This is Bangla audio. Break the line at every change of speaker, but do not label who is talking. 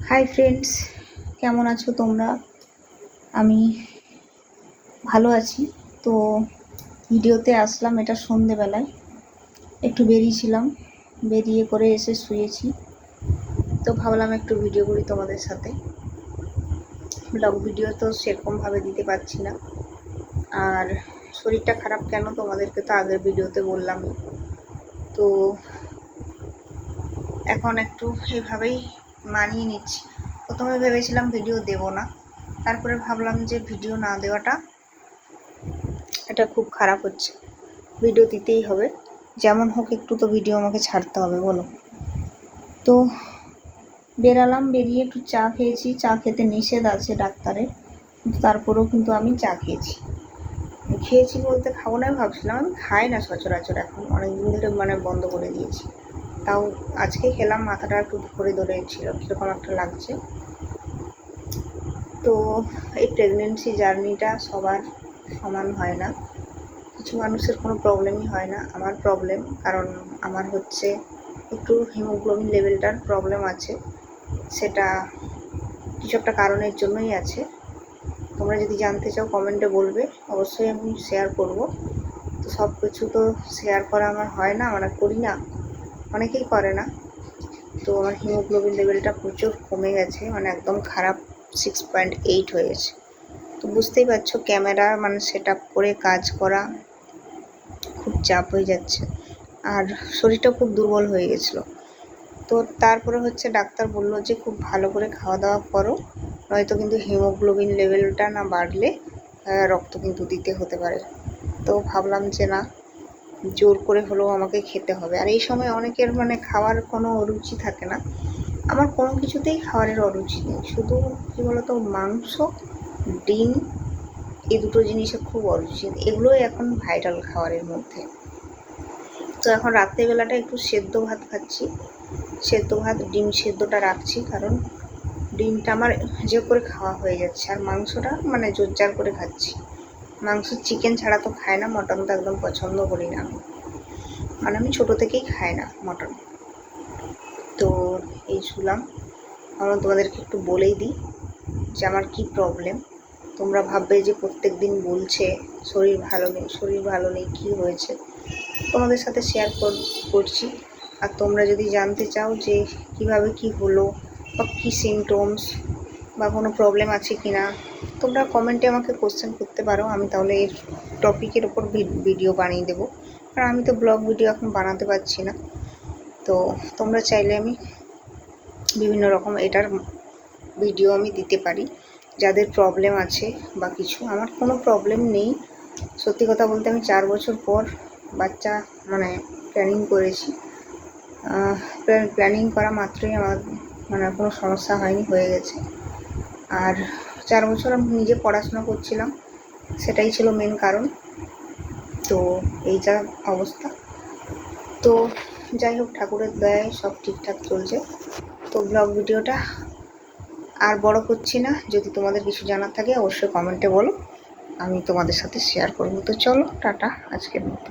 হাই ফ্রেন্ডস, কেমন আছো তোমরা? আমি ভালো আছি। তো ভিডিওতে আসলাম এটা সন্ধেবেলায়, একটু বেরিয়েছিলাম, বেরিয়ে করে এসে শুয়েছি। তো ভাবলাম একটু ভিডিও করি তোমাদের সাথে। ব্লগ ভিডিও তো সেরকমভাবে দিতে পারছি না। আর শরীরটা খারাপ কেন তোমাদেরকে তো আগের ভিডিওতে বললামই। তো এখন একটু এইভাবেই মানিয়ে নিচ্ছি। প্রথমে ভেবেছিলাম ভিডিও দেব না, তারপরে ভাবলাম যে ভিডিও না দেওয়াটা এটা খুব খারাপ হচ্ছে, ভিডিও দিতেই হবে। যেমন হোক একটু তো ভিডিও আমাকে ছাড়তে হবে, বলো। তো বেরালাম, বেরিয়ে একটু চা খেয়েছি। চা খেতে নিষেধ আছে ডাক্তারের, কিন্তু তারপরেও কিন্তু আমি চা খেয়েছি বলতে খাবো না ভাবছিলাম। আমি খাই না সচরাচর, এখন অনেকদিন ধরে বন্ধ করে দিয়েছি। তাও আজকে খেলাম, মাথাটা একটু ধরে ধরেছিল, কীরকম একটা লাগছে। তো এই প্রেগনেন্সি জার্নিটা সবার সমান হয় না, কিছু মানুষের কোনো প্রবলেমই হয় না। আমার প্রবলেম, কারণ আমার হচ্ছে একটু হিমোগ্লোবিন লেভেলটার প্রবলেম আছে। সেটা কিছু একটা কারণের জন্যই আছে। তোমরা যদি জানতে চাও কমেন্টে বলবে, অবশ্যই আমি শেয়ার করব। তো সব কিছু তো শেয়ার করা আমার হয় না, আমরা করি না, অনেকেই করে না। তো আমার হিমোগ্লোবিন লেভেলটা প্রচুর কমে গেছে, একদম খারাপ, 6.8 হয়ে গেছে। তো বুঝতেই পারছো, ক্যামেরা সেট আপ করে কাজ করা খুব চাপ হয়ে যাচ্ছে, আর শরীরটা খুব দুর্বল হয়ে গেছিলো। তো তারপরে হচ্ছে ডাক্তার বললো যে খুব ভালো করে খাওয়া দাওয়া করো, নয়তো কিন্তু হিমোগ্লোবিন লেভেলটা না বাড়লে রক্ত কিন্তু দিতে হতে পারে। তো ভাবলাম যে না, জোর করে হলেও আমাকে খেতে হবে। আর এই সময় অনেকের খাওয়ার কোনো অরুচি থাকে না, আমার কোনো কিছুতেই খাওয়ারের অরুচি নেই। শুধু কী বলতো, মাংস, ডিম, এই দুটো জিনিসে খুব অরুচি, এগুলোই এখন ভাইটাল খাওয়ারের মধ্যে। তো এখন রাত্রেবেলাটা একটু সেদ্ধ ভাত খাচ্ছি, সেদ্ধ ভাত, ডিম সেদ্ধটা রাখছি, কারণ ডিমটা আমার যে করে খাওয়া হয়ে যাচ্ছে, আর মাংসটা জোরজার করে খাচ্ছি। মাংস, চিকেন ছাড়া তো খাই না, মটন তো একদম পছন্দ করি না আমি, আমি ছোটো থেকেই খাই না মটন। তো এই শুলাম, আমরা তোমাদেরকে একটু বলেই দিই যে আমার কী প্রবলেম। তোমরা ভাববে যে প্রত্যেক দিন বলছে শরীর ভালো নেই, কী হয়েছে, তোমাদের সাথে শেয়ার করছি। আর তোমরা যদি জানতে চাও যে কিভাবে কি হলো, বা কী সিমটমস, বা কোনো প্রবলেম আছে কি না, তোমরা কমেন্টে আমাকে কোশ্চেন করতে পারো, আমি তাহলে এর টপিকের ওপর ভিডিও বানিয়ে দেবো। কারণ আমি তো ব্লগ ভিডিও এখন বানাতে পারছি না। তো তোমরা চাইলে আমি বিভিন্ন রকম এটার ভিডিও আমি দিতে পারি, যাদের প্রবলেম আছে বা কিছু। আমার কোনো প্রবলেম নেই, সত্যি কথা বলতে। আমি 4 বছর পর বাচ্চা প্ল্যানিং করেছি। প্ল্যানিং করা মাত্রই আমার কোনো সমস্যা হয়নি, হয়ে গেছে। আর 4 বছর আমি নিজে পড়াশোনা করছিলাম, সেটাই ছিল মেন কারণ। তো এই যা অবস্থা, তো যাই হোক, ঠাকুরের দয়ায় সব ঠিকঠাক চলছে। তো ব্লগ ভিডিওটা আর বড় করছি না, যদি তোমাদের কিছু জানার থাকে অবশ্যই কমেন্টে বলো, আমি তোমাদের সাথে শেয়ার করবো। তো চলো, টাটা আজকের মতো।